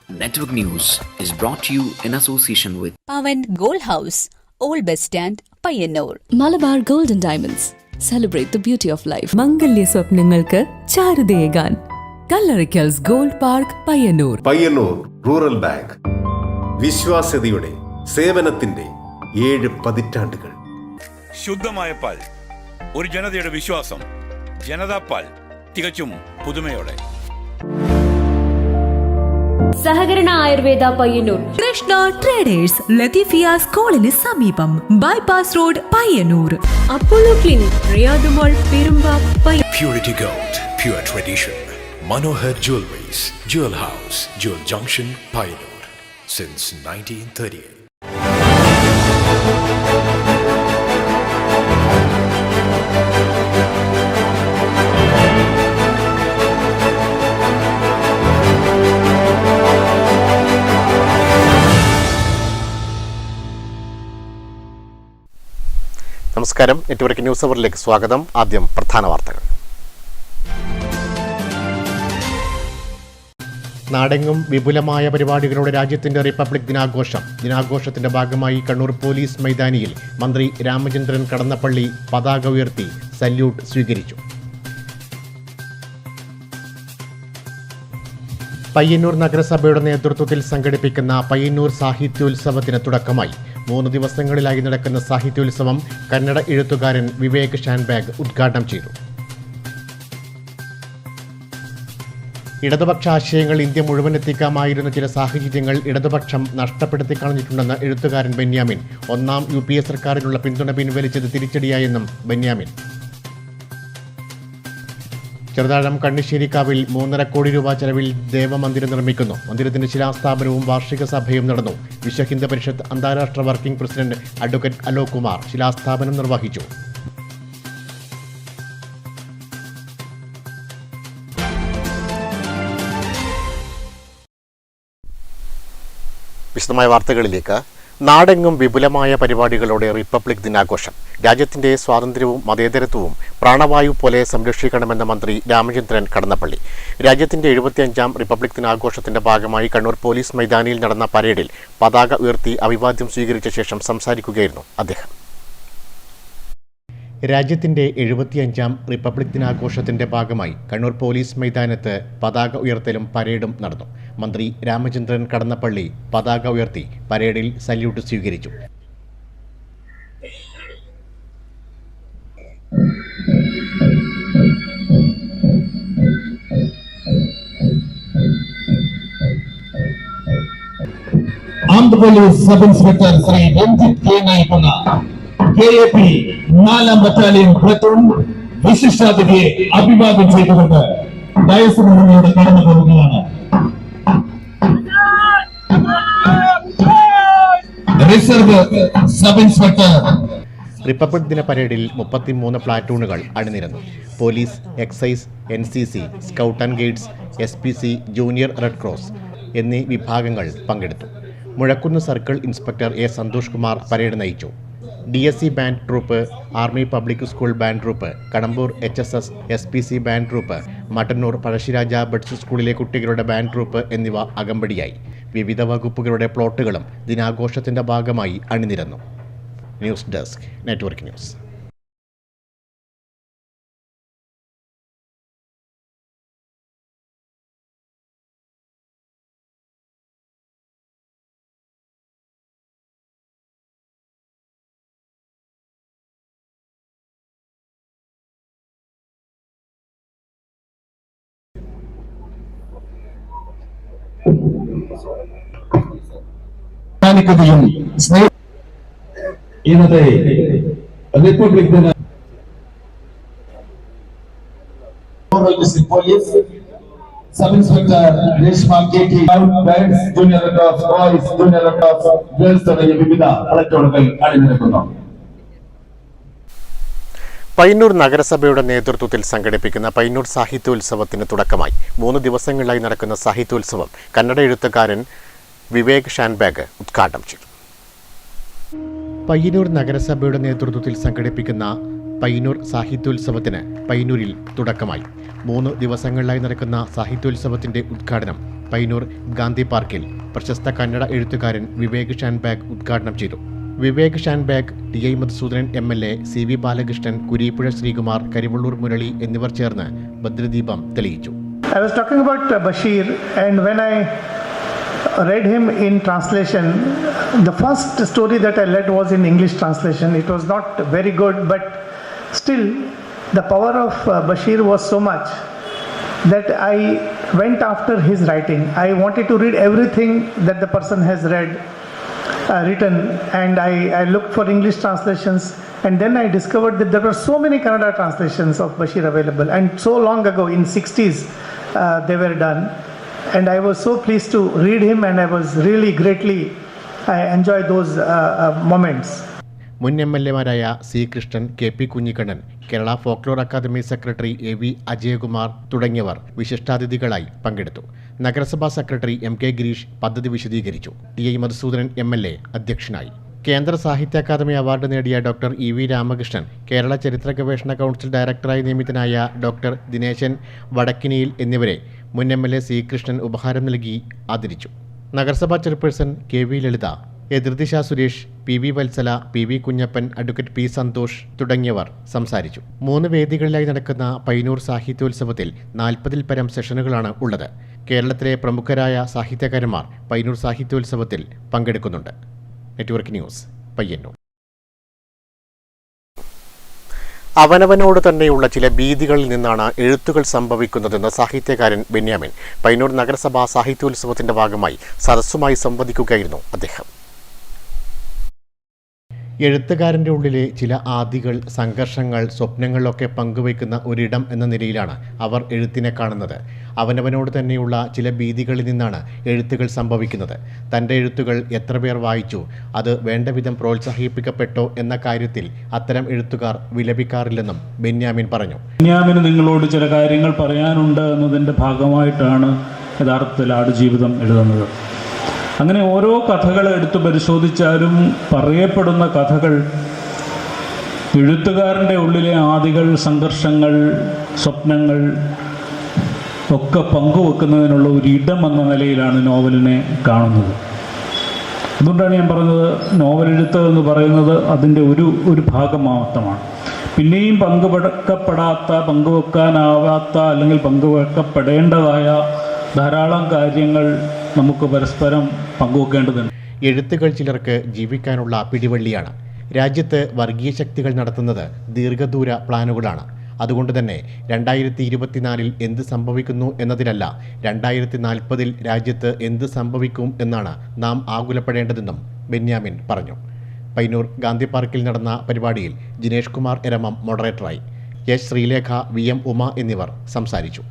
Network News is brought to you in association with Pavan Gold House, Old Bus Stand, Payyanur. Malabar Gold and Diamonds. Celebrate the beauty of life. മംഗല്യ സ്വപ്നങ്ങൾക്ക് ചാരുതയേകാൻ Kallarikkals gold park Payyanur. Payyanur rural bank വിശ്വാസ്യതയുടെ സേവനത്തിന്റെ 7 പതിറ്റാണ്ടുകൾ. ശുദ്ധമായ പാൽ, ഒരു ജനതയുടെ വിശ്വാസം. ജനതാ പാൽ, തികച്ചും പുതുമയോടെ. സഹകരണ ആയുർവേദ പയ്യന്നൂർ. കൃഷ്ണ ട്രേഡേഴ്സ്, ലത്തീഫിയ സ്കൂളിന് സമീപം, bypass road Payyanur. Apollo clinic, Riyad mall, Perumba. Purity Gold, pure tradition. Manohar Jewelries, Jewel House, Jewel Junction, Payyanur, since 1938. നമസ്കാരം. നെറ്റ്വർക്ക് ന്യൂസ് അവറിലേക്ക് സ്വാഗതം. ആദ്യം പ്രധാന വാർത്തകൾ. നാടെങ്ങും വിപുലമായ പരിപാടികളോടെ രാജ്യത്തിന്റെ റിപ്പബ്ലിക് ദിനാഘോഷം. ദിനാഘോഷത്തിന്റെ ഭാഗമായി കണ്ണൂർ പോലീസ് മൈതാനിയിൽ മന്ത്രി രാമചന്ദ്രൻ കടന്നപ്പള്ളി പതാക ഉയർത്തി സല്യൂട്ട് സ്വീകരിച്ചു. പയ്യന്നൂർ നഗരസഭയുടെ നേതൃത്വത്തിൽ സംഘടിപ്പിക്കുന്ന പയ്യന്നൂർ സാഹിത്യോത്സവത്തിന് തുടക്കമായി. 3 ദിവസങ്ങളിലായി നടക്കുന്ന സാഹിത്യോത്സവം കന്നഡ എഴുത്തുകാരൻ വിവേക് ഷാൻബാഗ് ഉദ്ഘാടനം ചെയ്തു. ഇടതുപക്ഷ ആശയങ്ങൾ ഇന്ത്യ മുഴുവൻ എത്തിക്കാമായിരുന്ന ചില സാഹചര്യങ്ങൾ ഇടതുപക്ഷം നഷ്ടപ്പെടുത്തി കളഞ്ഞിട്ടുണ്ടെന്ന് എഴുത്തുകാരൻ ബെന്യാമിൻ. 1ാം UPA സർക്കാരിനുള്ള പിന്തുണ പിൻവലിച്ചത് തിരിച്ചടിയായെന്നും ബെന്യാമിൻ. ചെറുതാഴം കണ്ണിശ്ശേരിക്കാവിൽ 3.5 കോടി രൂപ ചെലവിൽ ദേവമന്ദിരം നിർമ്മിക്കുന്നു. മന്ദിരത്തിന്റെ ശിലാസ്ഥാപനവും വാർഷിക സഭയും നടന്നു. വിശ്വ ഹിന്ദു പരിഷത്ത് അന്താരാഷ്ട്ര working president advocate Alok Kumar ശിലാസ്ഥാപനം നിർവഹിച്ചു. വിശദമായ വാർത്തകളിലേക്ക്. നാടെങ്ങും വിപുലമായ പരിപാടികളോടെ റിപ്പബ്ലിക് ദിനാഘോഷം. രാജ്യത്തിന്റെ സ്വാതന്ത്ര്യവും മതേതരത്വവും പ്രാണവായു പോലെ സംരക്ഷിക്കണമെന്ന മന്ത്രി രാമചന്ദ്രൻ കടന്നപ്പള്ളി. രാജ്യത്തിന്റെ 75ാം റിപ്പബ്ലിക് ദിനാഘോഷത്തിന്റെ ഭാഗമായി കണ്ണൂർ പോലീസ് മൈതാനിയിൽ നടന്ന പരേഡിൽ പതാക ഉയർത്തി അഭിവാദ്യം സ്വീകരിച്ച ശേഷം സംസാരിക്കുകയായിരുന്നു അദ്ദേഹം. രാജ്യത്തിന്റെ 75ാം റിപ്പബ്ലിക് ദിനാഘോഷത്തിന്റെ ഭാഗമായി കണ്ണൂർ പോലീസ് മൈതാനത്ത് പതാക ഉയർത്തലും പരേഡും നടന്നു. മന്ത്രി രാമചന്ദ്രൻ കടന്നപ്പള്ളി പതാക ഉയർത്തി പരേഡിൽ സല്യൂട്ട് സ്വീകരിച്ചു. Armed police sub inspector Shri Ranjith K നായിക്കുന്ന KAP 4ാം ബറ്റാലിയൻ പ്ലറ്റൂൺ വിശിഷ്ടാതിഥിയെ അഭിവാദ്യം ചെയ്തുകൊണ്ട് ഡയസിന് മുന്നിലൂടെ കടന്നു പോകുകയാണ്. Reserve sub inspector. റിപ്പബ്ലിക് ദിന പരേഡിൽ 33 പ്ലാറ്റൂണുകൾ അണിനിരന്നു. Police, excise, NCC, scout and guides, SPC, junior red cross എന്നീ വിഭാഗങ്ങൾ പങ്കെടുത്തു. Muzhakkunnu circle inspector A Santhosh Kumar parade നയിച്ചു. DSC band troupe, army public school band troupe, Kadambur HSS, SPC band troupe, Mattannur Pazhassiraja buds സ്കൂളിലെ കുട്ടികളുടെ ബാൻഡ് ട്രൂപ്പ് എന്നിവ അകമ്പടിയായി. വിവിധ വകുപ്പുകളുടെ പ്ലോട്ടുകളും ദിനാഘോഷത്തിന്റെ ഭാഗമായി അണിനിരന്നു. News desk, network news. ഇന്നത്തെ റിപ്പബ്ലിക് ദിന police sub inspector Reshma KT, junior red cross boys, junior red cross girls തുടങ്ങിയ വിവിധ കളക്ടറുകൾ അണിനിരക്കുന്നു. പയ്യന്നൂർ നഗരസഭയുടെ നേതൃത്വത്തിൽ സംഘടിപ്പിക്കുന്ന പയ്യന്നൂർ സാഹിത്യോത്സവത്തിന് തുടക്കമായി. 3 ദിവസങ്ങളിലായി നടക്കുന്ന സാഹിത്യോത്സവം കന്നഡ എഴുത്തുകാരൻ വിവേക് ഷാൻബാഗ് ഉദ്ഘാടനം ചെയ്തു. പയ്യന്നൂർ നഗരസഭയുടെ നേതൃത്വത്തിൽ സംഘടിപ്പിക്കുന്ന പയ്യന്നൂർ സാഹിത്യോത്സവത്തിന് പയ്യന്നൂരിൽ തുടക്കമായി. 3 ദിവസങ്ങളിലായി നടക്കുന്ന സാഹിത്യോത്സവത്തിന്റെ ഉദ്ഘാടനം പയ്യന്നൂർ ഗാന്ധി പാർക്കിൽ പ്രശസ്ത കന്നഡ എഴുത്തുകാരൻ വിവേക് ഷാൻബാഗ് ഉദ്ഘാടനം ചെയ്തു. വിവേക് ഷാൻബാഗ്, ടി.ഐ. Madhusoodanan MLA, C.V. ബാലകൃഷ്ണൻ, കുരീപ്പുഴ ശ്രീകുമാർ, കരിവള്ളൂർ മുരളി എന്നിവർ ചേർന്ന് ഭദ്രദീപം തെളിയിച്ചു. I was talking about Bashir, and when I read him in translation, the first story that I read was in English translation. It was not very good, but still the power of Bashir was so much that I went after his writing. I wanted to read everything that the person has written, and I looked for English translations, and then I discovered that there were so many Kannada translations of Bashir available, and so long ago in 60s they were done, and I was so pleased to read him, and I was really greatly I enjoyed those moments. മുൻ MLA-മാരായ C. Krishnan, KP Kunhikannan, Kerala folklore academy secretary AV Ajayakumar തുടങ്ങിയവർ വിശിഷ്ടാതിഥികളായി പങ്കെടുത്തു. നഗരസഭാ secretary MK Girish പദ്ധതി വിശദീകരിച്ചു. ടി.ഐ. Madhusoodanan MLA അധ്യക്ഷനായി. കേന്ദ്ര സാഹിത്യ അക്കാദമി അവാർഡ് നേടിയ ഡോക്ടർ E.V. രാമകൃഷ്ണൻ, കേരള ചരിത്ര ഗവേഷണ കൗൺസിൽ ഡയറക്ടറായി നിയമിതനായ ഡോക്ടർ ദിനേശൻ വടക്കിനിയിൽ എന്നിവരെ മുൻ MLA C. കൃഷ്ണൻ ഉപഹാരം നൽകി ആദരിച്ചു. നഗരസഭാ ചെയർപേഴ്സൺ KV ലളിത, എതിർദിശ Suresh, PV Vatsala, PV Kunhappan, advocate P. Santhosh തുടങ്ങിയവർ സംസാരിച്ചു. 3 വേദികളിലായി നടക്കുന്ന പയ്യന്നൂർ സാഹിത്യോത്സവത്തിൽ 40-ൽ പരം സെഷനുകളാണ് ഉള്ളത്. കേരളത്തിലെ പ്രമുഖരായ സാഹിത്യകാരന്മാർ പയ്യന്നൂർ സാഹിത്യോത്സവത്തിൽ പങ്കെടുക്കുന്നുണ്ട്. Network news, Payyanur. അവനവനോട് തന്നെയുള്ള ചില ഭീതികളിൽ നിന്നാണ് എഴുത്തുകൾ സംഭവിക്കുന്നതെന്ന് സാഹിത്യകാരൻ ബെന്യാമിൻ പയ്യന്നൂർ നഗരസഭാ സാഹിത്യോത്സവത്തിന്റെ ഭാഗമായി സദസ്സുമായി സംവദിക്കുകയായിരുന്നു അദ്ദേഹം. എഴുത്തുകാരൻ്റെ ഉള്ളിലെ ചില ആദികൾ, സംഘർഷങ്ങൾ, സ്വപ്നങ്ങളിലൊക്കെ പങ്കുവയ്ക്കുന്ന ഒരിടം എന്ന നിലയിലാണ് അവർ എഴുത്തിനെ കാണുന്നത്. അവനവനോട് തന്നെയുള്ള ചില ഭീതികളിൽ നിന്നാണ് എഴുത്തുകൾ സംഭവിക്കുന്നത്. തൻ്റെ എഴുത്തുകൾ എത്ര പേർ വായിച്ചു, അത് വേണ്ട വിധം പ്രോത്സാഹിപ്പിക്കപ്പെട്ടോ എന്ന കാര്യത്തിൽ അത്തരം എഴുത്തുകാർ വിലപിക്കാറില്ലെന്നും ബെന്യാമിൻ പറഞ്ഞു. ബെന്യാമിന് നിങ്ങളോട് ചില കാര്യങ്ങൾ പറയാനുണ്ട് എന്നതിൻ്റെ ഭാഗമായിട്ടാണ് യഥാർത്ഥത്തിൽ ആടുജീവിതം എഴുതുന്നത്. അങ്ങനെ ഓരോ കഥകൾ എടുത്തു പരിശോധിച്ചാലും പറയപ്പെടുന്ന കഥകൾ എഴുത്തുകാരൻ്റെ ഉള്ളിലെ ആദികൾ, സംഘർഷങ്ങൾ, സ്വപ്നങ്ങൾ ഒക്കെ പങ്കുവെക്കുന്നതിനുള്ള ഒരു ഇടം എന്ന നിലയിലാണ് നോവലിനെ കാണുന്നത്. അതുകൊണ്ടാണ് ഞാൻ പറഞ്ഞത്, നോവൽ എഴുത്ത് എന്ന് പറയുന്നത് അതിൻ്റെ ഒരു ഭാഗം മാത്രമാണ്. പിന്നെയും പങ്കുവെക്കപ്പെടാത്ത, പങ്കുവെക്കാനാവാത്ത അല്ലെങ്കിൽ പങ്കുവെക്കപ്പെടേണ്ടതായ ധാരാളം കാര്യങ്ങൾ നമുക്ക് പരസ്പരം പങ്കുവെക്കേണ്ടതുണ്ട്. എഴുത്തുകൾ ചിലർക്ക് ജീവിക്കാനുള്ള പിടിവള്ളിയാണ്. രാജ്യത്ത് വർഗീയ ശക്തികൾ നടത്തുന്നത് ദീർഘദൂര പ്ലാനുകളാണ്. അതുകൊണ്ട് തന്നെ 2024 എന്ത് സംഭവിക്കുന്നു എന്നതിലല്ല, 2040 രാജ്യത്ത് എന്ത് സംഭവിക്കും എന്നാണ് നാം ആകുലപ്പെടേണ്ടതെന്നും ബെന്യാമിൻ പറഞ്ഞു. പയ്യന്നൂർ ഗാന്ധി പാർക്കിൽ നടന്ന പരിപാടിയിൽ ജിനേഷ് കുമാർ എരമം മോഡറേറ്ററായി. എസ് ശ്രീലേഖ, VM ഉമ എന്നിവർ സംസാരിച്ചു.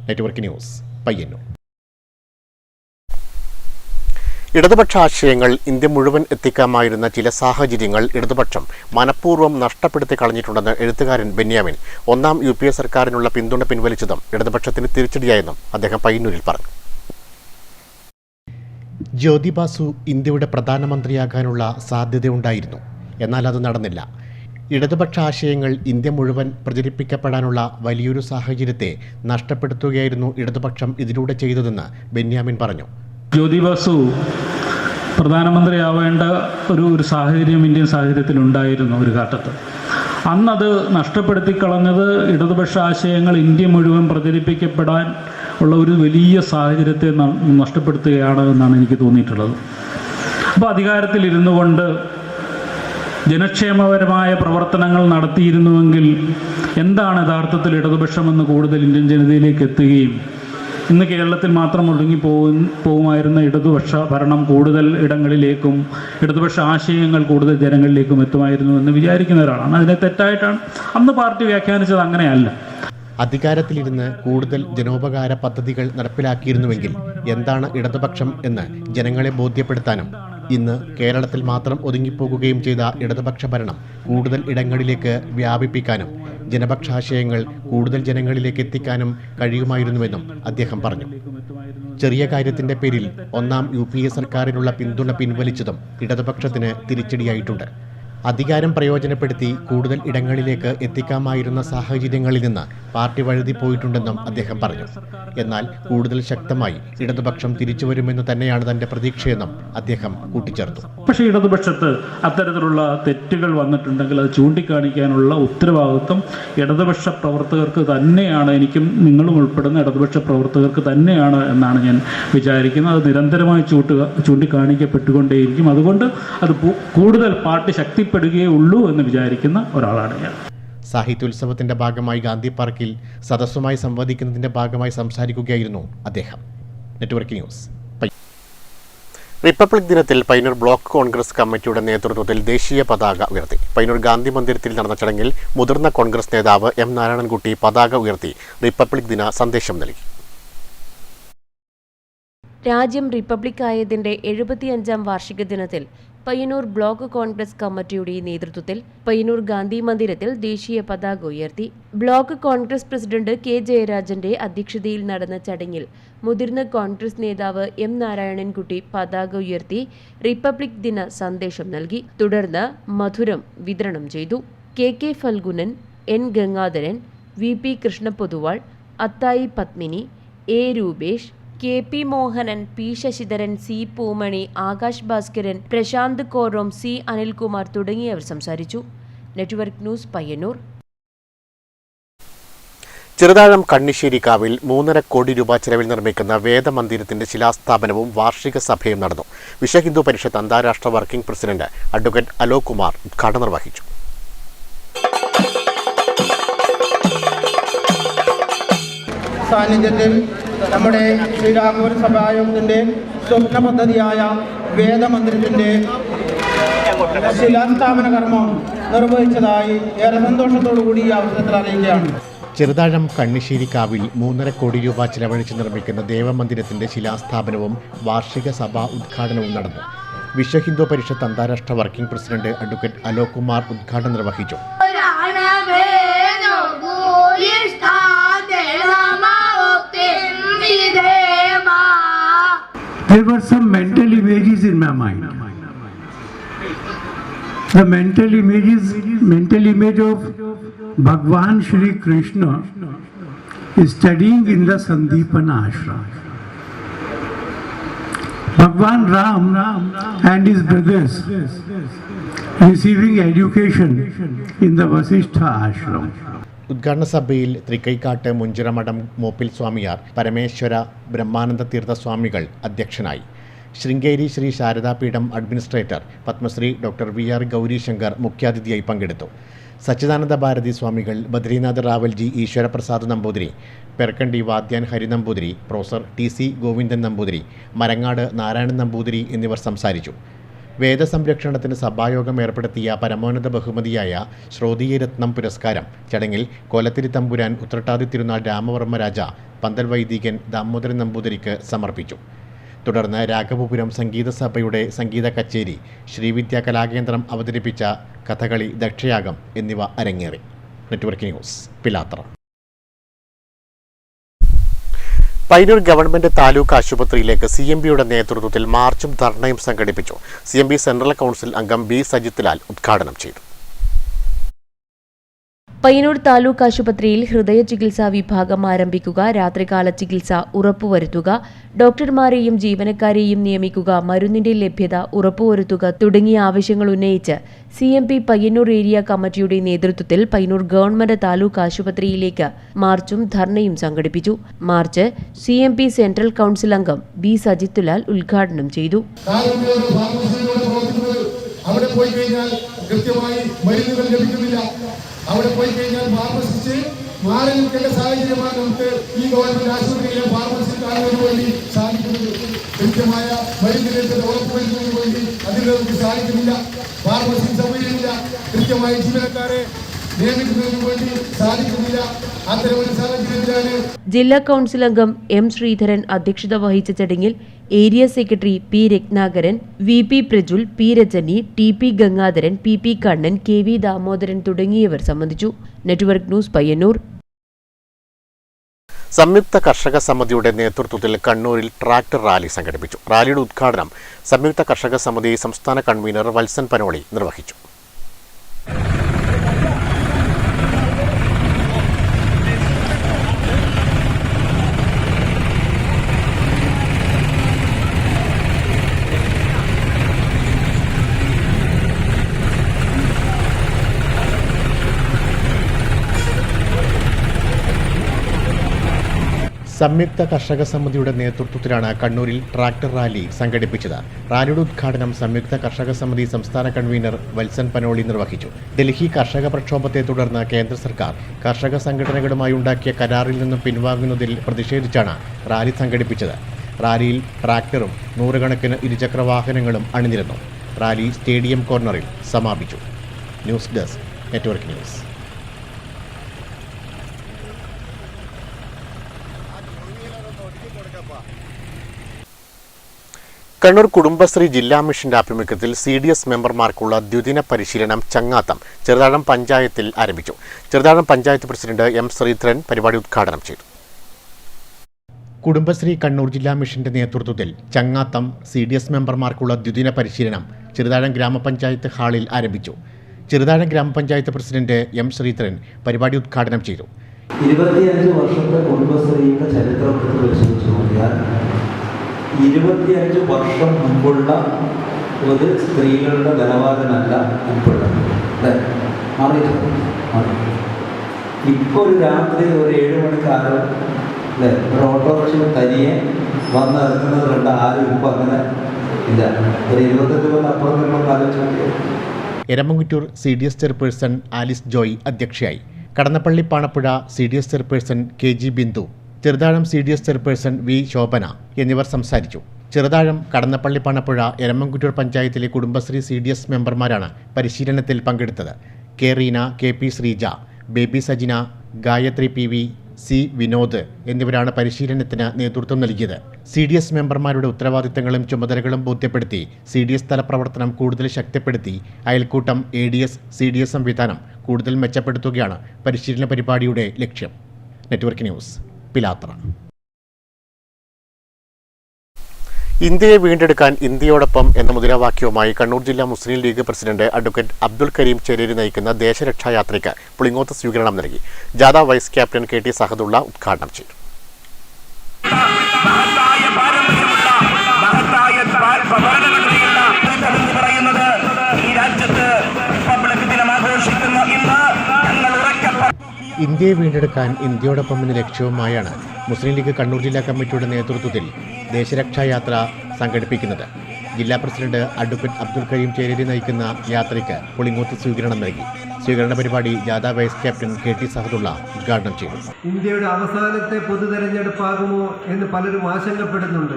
Network news, Payyanur. ഇടതുപക്ഷ ആശയങ്ങൾ ഇന്ത്യ മുഴുവൻ എത്തിക്കാമായിരുന്ന ചില സാഹചര്യങ്ങൾ ഇടതുപക്ഷം മനഃപൂർവ്വം നഷ്ടപ്പെടുത്തി കളഞ്ഞിട്ടുണ്ടെന്ന് എഴുത്തുകാരൻ ബെന്യാമിൻ 1ാം UPA സർക്കാരിനുള്ള പിന്തുണ പിൻവലിച്ചതും ഇടതുപക്ഷത്തിന് തിരിച്ചടിയായെന്നും അദ്ദേഹം പയ്യന്നൂരിൽ പറഞ്ഞു. ജ്യോതി ബാസു ഇന്ത്യയുടെ പ്രധാനമന്ത്രിയാകാനുള്ള സാധ്യതയുണ്ടായിരുന്നു. എന്നാൽ അത് നടന്നില്ല. ഇടതുപക്ഷ ആശയങ്ങൾ ഇന്ത്യ മുഴുവൻ പ്രചരിപ്പിക്കപ്പെടാനുള്ള വലിയൊരു സാഹചര്യത്തെ നഷ്ടപ്പെടുത്തുകയായിരുന്നു ഇടതുപക്ഷം ഇതിലൂടെ ചെയ്തതെന്ന് ബെന്യാമിൻ പറഞ്ഞു. ജ്യോതി ബാസു പ്രധാനമന്ത്രിയാവേണ്ട ഒരു സാഹചര്യം ഇന്ത്യൻ സാഹചര്യത്തിൽ ഉണ്ടായിരുന്നു ഒരു ഘട്ടത്ത്. അന്നത് നഷ്ടപ്പെടുത്തി കളഞ്ഞത് ഇടതുപക്ഷ ആശയങ്ങൾ ഇന്ത്യ മുഴുവൻ പ്രചരിപ്പിക്കപ്പെടാൻ ഉള്ള ഒരു വലിയ സാഹചര്യത്തെ നഷ്ടപ്പെടുത്തുകയാണ് എന്നാണ് എനിക്ക് തോന്നിയിട്ടുള്ളത്. അപ്പോൾ അധികാരത്തിലിരുന്നു കൊണ്ട് ജനക്ഷേമപരമായ പ്രവർത്തനങ്ങൾ നടത്തിയിരുന്നുവെങ്കിൽ എന്താണ് യഥാർത്ഥത്തിൽ ഇടതുപക്ഷമെന്ന് കൂടുതൽ ഇന്ത്യൻ ജനതയിലേക്ക് എത്തുകയും ഇന്ന് കേരളത്തിൽ മാത്രം ഒതുങ്ങി പോകുമായിരുന്ന ഇടതുപക്ഷ ഭരണം കൂടുതൽ ഇടങ്ങളിലേക്കും ഇടതുപക്ഷ ആശയങ്ങൾ കൂടുതൽ ജനങ്ങളിലേക്കും എത്തുമായിരുന്നു എന്ന് വിചാരിക്കുന്ന ഒരാളാണ്. അതിനെ തെറ്റായിട്ടാണ് അന്ന് പാർട്ടി വ്യാഖ്യാനിച്ചത്. അങ്ങനെയല്ല. അധികാരത്തിലിരുന്ന് കൂടുതൽ ജനോപകാര പദ്ധതികൾ നടപ്പിലാക്കിയിരുന്നുവെങ്കിൽ എന്താണ് ഇടതുപക്ഷം എന്ന് ജനങ്ങളെ ബോധ്യപ്പെടുത്താനും ഇന്ന് കേരളത്തിൽ മാത്രം ഒതുങ്ങിപ്പോകുകയും ചെയ്ത ഇടതുപക്ഷ ഭരണം കൂടുതൽ ഇടങ്ങളിലേക്ക് വ്യാപിപ്പിക്കാനും ജനപക്ഷാശയങ്ങൾ കൂടുതൽ ജനങ്ങളിലേക്ക് എത്തിക്കാനും കഴിയുമായിരുന്നുവെന്നും അദ്ദേഹം പറഞ്ഞു. ചെറിയ കാര്യത്തിന്റെ പേരിൽ 1ാം UPA സർക്കാരിനുള്ള പിന്തുണ പിൻവലിച്ചതും ഇടതുപക്ഷത്തിന് തിരിച്ചടിയായിട്ടുണ്ട്. അധികാരം പ്രയോജനപ്പെടുത്തി കൂടുതൽ ഇടങ്ങളിലേക്ക് എത്തിക്കാമായിരുന്ന സാഹചര്യങ്ങളിൽ നിന്ന് പാർട്ടി വഴുതിപ്പോയിട്ടുണ്ടെന്നും അദ്ദേഹം പറഞ്ഞു. എന്നാൽ കൂടുതൽ ശക്തമായി ഇടതുപക്ഷം തിരിച്ചുവരുമെന്ന് തന്നെയാണ് തന്റെ പ്രതീക്ഷയെന്നും അദ്ദേഹം കൂട്ടിച്ചേർത്തു. പക്ഷേ ഇടതുപക്ഷത്ത് അത്തരത്തിലുള്ള തെറ്റുകൾ വന്നിട്ടുണ്ടെങ്കിൽ അത് ചൂണ്ടിക്കാണിക്കാനുള്ള ഉത്തരവാദിത്വം ഇടതുപക്ഷ പ്രവർത്തകർക്ക് തന്നെയാണ്, എനിക്കും നിങ്ങളും ഉൾപ്പെടുന്ന ഇടതുപക്ഷ പ്രവർത്തകർക്ക് തന്നെയാണ് എന്നാണ് ഞാൻ വിചാരിക്കുന്നത്. അത് നിരന്തരമായി ചൂണ്ടിക്കാണിക്കപ്പെട്ടുകൊണ്ടേയിരിക്കും. അതുകൊണ്ട് അത് കൂടുതൽ പാർട്ടി ശക്തിപ്പെടുകയേ ഉള്ളൂ എന്ന് വിചാരിക്കുന്ന ഒരാളാണ് ഞാൻ. സാഹിത്യോത്സവത്തിന്റെ ഭാഗമായി ഗാന്ധി പാർക്കിൽ സദസ്സുമായി സംവദിക്കുന്നതിന്റെ ഭാഗമായി സംസാരിക്കുകയായിരുന്നു അദ്ദേഹം. Network news. റിപ്പബ്ലിക് ദിനത്തിൽ പയ്യന്നൂർ ബ്ലോക്ക് കോൺഗ്രസ് കമ്മിറ്റിയുടെ നേതൃത്വത്തിൽ ദേശീയ പതാക ഉയർത്തി. പയ്യന്നൂർ ഗാന്ധി മന്ദിരത്തിൽ നടന്ന ചടങ്ങിൽ മുതിർന്ന കോൺഗ്രസ് നേതാവ് എം നാരായണൻകുട്ടി പതാക ഉയർത്തി റിപ്പബ്ലിക് ദിന സന്ദേശം നൽകി. രാജ്യം റിപ്പബ്ലിക്കായതിന്റെ 75-ാം വാർഷിക ദിനത്തിൽ പയ്യന്നൂർ ബ്ലോക്ക് കോൺഗ്രസ് കമ്മിറ്റിയുടെ നേതൃത്വത്തിൽ പയ്യന്നൂർ ഗാന്ധി മന്ദിരത്തിൽ ദേശീയ പതാക ഉയർത്തി. ബ്ലോക്ക് കോൺഗ്രസ് പ്രസിഡന്റ് കെ ജയരാജന്റെ അധ്യക്ഷതയിൽ നടന്ന ചടങ്ങിൽ മുതിർന്ന കോൺഗ്രസ് നേതാവ് എം നാരായണൻകുട്ടി പതാക ഉയർത്തി റിപ്പബ്ലിക് ദിന സന്ദേശം നൽകി. തുടർന്ന് മധുരം വിതരണം ചെയ്തു. K Phalgunan, N Gangadharan, V Krishnapoduval, Athayi Padmini, A Rupesh, K P Mohanan, P Sasidharan, C Poomani, Akash Bhaskaran, Prashanth Korom, C Anilkumar തുടങ്ങിയവർ സംസാരിച്ചു. Network news Payyanur. ചെറുതാഴം കണ്ണിശ്ശേരിക്കാവിൽ 3.5 കോടി രൂപ ചെലവിൽ നിർമ്മിക്കുന്ന വേദമന്ദിരത്തിന്റെ ശിലാസ്ഥാപനവും വാർഷിക സഭയും നടന്നു. വിശ്വഹിന്ദു പരിഷത്ത് അന്താരാഷ്ട്ര working president advocate Alok Kumar ഉദ്ഘാടനം നിർവഹിച്ചു. സാന്നിധ്യത്തിൽ നമ്മുടെ ശ്രീരാഘവ സഭായോഗത്തിന്റെ സ്വപ്ന പദ്ധതിയായ വേദമന്ദിരത്തിന്റെ ശിലാസ്ഥാപന കർമ്മം നിർവഹിച്ചതായി ഏറെ സന്തോഷത്തോടു കൂടി ഈ അവസരത്തിൽ അറിയിക്കുകയാണ്. ചെറുതാഴം കണ്ണിശ്ശേരിക്കാവിൽ 3.5 കോടി രൂപ ചെലവഴിച്ച് നിർമ്മിക്കുന്ന ദേവമന്ദിരത്തിന്റെ ശിലാസ്ഥാപനവും വാർഷിക സഭാ ഉദ്ഘാടനവും നടന്നു. വിശ്വഹിന്ദു പരിഷത്ത് അന്താരാഷ്ട്ര working president advocate Alok Kumar ഉദ്ഘാടനം നിർവഹിച്ചു. There were some mental images in my mind. The mental image of Bhagwan Shri Krishna is studying in the Sandipana ashram. Bhagwan Ram and his brothers receiving education in the Vasishtha ashram. ഉദ്ഘാടന സഭയിൽ തൃക്കൈക്കാട്ട് മുഞ്ചിറമഠം മൂപ്പിൽ സ്വാമിയാർ, പരമേശ്വര ബ്രഹ്മാനന്ദ തീർത്ഥ സ്വാമികൾ അധ്യക്ഷനായി. Sringeri Sri Sharadapeetham administrator Padmashri doctor VR Gowrishankar മുഖ്യാതിഥിയായി പങ്കെടുത്തു. സച്ചിദാനന്ദ ഭാരതി സ്വാമികൾ, Badrinath Rawalji, Eswaraprasad Namboothiri, Perkandi Vadyan Hari Namboothiri, professor TC Govindan Namboothiri, Marangad Narayanan Namboothiri എന്നിവർ സംസാരിച്ചു. വേദസംരക്ഷണത്തിന് സഭായോഗം ഏർപ്പെടുത്തിയ പരമോന്നത ബഹുമതിയായ ശ്രോതീയരത്നം പുരസ്കാരം ചടങ്ങിൽ കോലത്തിരി തമ്പുരാൻ, ഉത്രട്ടാതി തിരുനാൾ രാമവർമ്മ രാജ, പന്തൽ വൈദികൻ ദാമോദരൻ നമ്പൂതിരിക്ക് സമർപ്പിച്ചു. തുടർന്ന് രാഘവപുരം സംഗീത സഭയുടെ സംഗീത കച്ചേരി, ശ്രീവിദ്യാ കലാകേന്ദ്രം അവതരിപ്പിച്ച കഥകളി, ദക്ഷയാഗം എന്നിവ അരങ്ങേറി. Network news, Pilathara. Payyanur government taluk ആശുപത്രിയിലേക്ക് CMBയുടെ നേതൃത്വത്തിൽ മാർച്ചും ധർണയും സംഘടിപ്പിച്ചു. CMB സെൻട്രൽ കൗൺസിൽ അംഗം B സജിത് ലാൽ ഉദ്ഘാടനം ചെയ്തു. പയ്യന്നൂർ താലൂക്ക് ആശുപത്രിയിൽ ഹൃദയ ചികിത്സാ വിഭാഗം ആരംഭിക്കുക, രാത്രികാല ചികിത്സ ഉറപ്പുവരുത്തുക, ഡോക്ടർമാരെയും ജീവനക്കാരെയും നിയമിക്കുക, മരുന്നിന്റെ ലഭ്യത ഉറപ്പുവരുത്തുക തുടങ്ങിയ ആവശ്യങ്ങൾ ഉന്നയിച്ച് CMB പയ്യന്നൂർ ഏരിയ കമ്മിറ്റിയുടെ നേതൃത്വത്തിൽ പയ്യന്നൂർ ഗവൺമെന്റ് താലൂക്ക് ആശുപത്രിയിലേക്ക് മാർച്ചും ധർണയും സംഘടിപ്പിച്ചു. മാർച്ച് CMB സെൻട്രൽ കൗൺസിൽ അംഗം B സജിത് ലാൽ ഉദ്ഘാടനം ചെയ്തു. അവിടെ പോയി കഴിഞ്ഞാൽ കൃത്യമായി മരുന്നുകൾ ലഭിക്കുന്നില്ല. അവിടെ പോയി കഴിഞ്ഞാൽ ഫാർമസിസ്റ്റ് മാറി നിൽക്കേണ്ട സാഹചര്യമാണ് നമുക്ക് ഈ ഗവൺമെന്റ് ആശുപത്രിയിലെ ഫാർമസി കാണുന്നതിന് വേണ്ടി സാധിക്കുന്നത്. കൃത്യമായ മരുന്ന് ലഭ്യത ഉറപ്പുവരുത്തുന്നതിന് വേണ്ടി അതിന് നമുക്ക് സാധിക്കുന്നില്ല. ഫാർമസി സൗകര്യമില്ല. കൃത്യമായ ജീവനക്കാരെ നിയമിക്കുന്നതിന് വേണ്ടി സാധിക്കുന്നില്ല. അത്തരമൊരു സാഹചര്യത്തിലാണ് ജില്ലാ കൗൺസിൽ അംഗം M ശ്രീധരൻ അധ്യക്ഷത വഹിച്ച ചടങ്ങിൽ area secretary P Ratnakaran, VP Prajul, P Rajani, TP Gangadharan, PP Kannan, KV Damodaran തുടങ്ങിയവർ സംബന്ധിച്ചു. Network news Payyanur. സംയുക്ത കർഷക സമിതിയുടെ നേതൃത്വത്തിൽ കണ്ണൂരിൽ ട്രാക്ടർ റാലി സംഘടിപ്പിച്ചു. റാലിയുടെ ഉദ്ഘാടനം സംയുക്ത കർഷക സമിതി സംസ്ഥാന കൺവീനർ വത്സൻ പനോളി നിർവഹിച്ചു. സംയുക്ത കർഷക സമിതിയുടെ നേതൃത്വത്തിലാണ് കണ്ണൂരിൽ ട്രാക്ടർ റാലി സംഘടിപ്പിച്ചത്. റാലിയുടെ ഉദ്ഘാടനം സംയുക്ത കർഷക സമിതി സംസ്ഥാന കൺവീനർ വത്സൻ പനോളി നിർവഹിച്ചു. ഡൽഹി കർഷക പ്രക്ഷോഭത്തെ തുടർന്ന് കേന്ദ്ര സർക്കാർ കർഷക സംഘടനകളുമായി ഉണ്ടാക്കിയ കരാറിൽ നിന്നും പിൻവാങ്ങുന്നതിൽ പ്രതിഷേധിച്ചാണ് റാലി സംഘടിപ്പിച്ചത്. റാലിയിൽ ട്രാക്ടറും 100 കണക്കിന് ഇരുചക്ര വാഹനങ്ങളും അണിനിരന്നു. റാലി സ്റ്റേഡിയം കോർണറിൽ സമാപിച്ചു. News desk network news. Kannur Kudumbashree ജില്ലാ മിഷന്റെ ആഭിമുഖ്യത്തിൽ CDS മെമ്പർമാർക്കുള്ള ദ്വിദിന പരിശീലനം ചങ്ങാത്തം ചെറുതാഴം പഞ്ചായത്തിൽ ആരംഭിച്ചു. Cheruthazham panchayat president M. ശ്രീധരൻ പരിപാടി ഉദ്ഘാടനം ചെയ്തു. കുടുംബശ്രീ കണ്ണൂർ ജില്ലാ മിഷന്റെ നേതൃത്വത്തിൽ ചങ്ങാത്തം CDS മെമ്പർമാർക്കുള്ള ദ്വിദിന പരിശീലനം ചെറുതാഴം ഗ്രാമപഞ്ചായത്ത് ഹാളിൽ ആരംഭിച്ചു. ചെറുതാഴം ഗ്രാമപഞ്ചായത്ത് പ്രസിഡന്റ് M. ശ്രീധരൻ പരിപാടി ഉദ്ഘാടനം ചെയ്തു. 25 വർഷത്തെ കുടുംബശ്രീയുടെ ചരിത്രം പരിശോധിച്ചു നോക്കിയാൽ 25 വർഷം മുമ്പുള്ള ഒരു സ്ത്രീകളുടെ ബലവാദനല്ല ഇപ്പോഴുള്ളത്. അല്ലേ? ഇപ്പോൾ ഒരു രാത്രി ഒരു 7 മണിക്കാരോ അല്ലേ ഒരു ഓട്ടോറിക്ഷ തനിയെ വന്നിറങ്ങുന്നത് കണ്ട ആരും ഇപ്പോൾ അങ്ങനെ ഇല്ല. ഒരു 25 കൊല്ലം അപ്പുറം വരുമ്പോൾ ആലോചിച്ചു. എരമംകുറ്റൂർ CDS ചെയർപേഴ്സൺ ആലിസ് ജോയ് അധ്യക്ഷയായി. Kadannappalli Panappuzha CDS chairperson KG Bindu, Cheruthazham CDS chairperson V. Shobhana എന്നിവർ സംസാരിച്ചു. ചെറുതാഴം, കടന്നപ്പള്ളി പാണപ്പുഴ, എരമംകുറ്റൂർ പഞ്ചായത്തിലെ കുടുംബശ്രീ CDS മെമ്പർമാരാണ് പരിശീലനത്തിൽ പങ്കെടുത്തത്. K. Reena, KP Sreeja, Baby Sajina, Gayathri PV, C. Vinod എന്നിവരാണ് പരിശീലനത്തിന് നേതൃത്വം നൽകിയത്. CDS മെമ്പർമാരുടെ ഉത്തരവാദിത്തങ്ങളും ചുമതലകളും ബോധ്യപ്പെടുത്തി CDS തല പ്രവർത്തനം കൂടുതൽ ശക്തിപ്പെടുത്തി അയൽക്കൂട്ടം, ADS, CDS സംവിധാനം കൂടുതൽ മെച്ചപ്പെടുത്തുകയാണ് പരിശീലന പരിപാടിയുടെ ലക്ഷ്യം. Network news, Pilathara. ഇന്ത്യയെ വീണ്ടെടുക്കാൻ ഇന്ത്യയോടൊപ്പം എന്ന മുദ്രാവാക്യവുമായി കണ്ണൂർ ജില്ലാ മുസ്ലിം ലീഗ് പ്രസിഡന്റ് അഡ്വക്കേറ്റ് അബ്ദുൽ കരീം ചേരേരി നയിക്കുന്ന ദേശരക്ഷായാത്രയ്ക്ക് പുളിങ്ങോത്ത് സ്വീകരണം നൽകി. ജാഥ വൈസ് ക്യാപ്റ്റൻ KT സഹദുള്ള ഉദ്ഘാടനം ചെയ്തു. ഇന്ത്യയെ വീണ്ടെടുക്കാൻ ഇന്ത്യയോടൊപ്പം എന്ന ലക്ഷ്യവുമായാണ് മുസ്ലിം ലീഗ് കണ്ണൂർ ജില്ലാ കമ്മിറ്റിയുടെ നേതൃത്വത്തിൽ ദേശരക്ഷായാത്ര സംഘടിപ്പിക്കുന്നത്. ജില്ലാ പ്രസിഡന്റ് അഡ്വക്കേറ്റ് അബ്ദുൽ കരീം ചേരേരി നയിക്കുന്ന യാത്രയ്ക്ക് പുളിങ്ങോത്ത് സ്വീകരണം നൽകി. സ്വീകരണ പരിപാടി ജാഥ വൈസ് ക്യാപ്റ്റൻ KT സഹദുള്ള ഉദ്ഘാടനം ചെയ്തു. ഇന്ത്യയുടെ അവസാനത്തെ പൊതു തെരഞ്ഞെടുപ്പാകുമോ എന്ന് പലരും ആശങ്കപ്പെടുന്നുണ്ട്.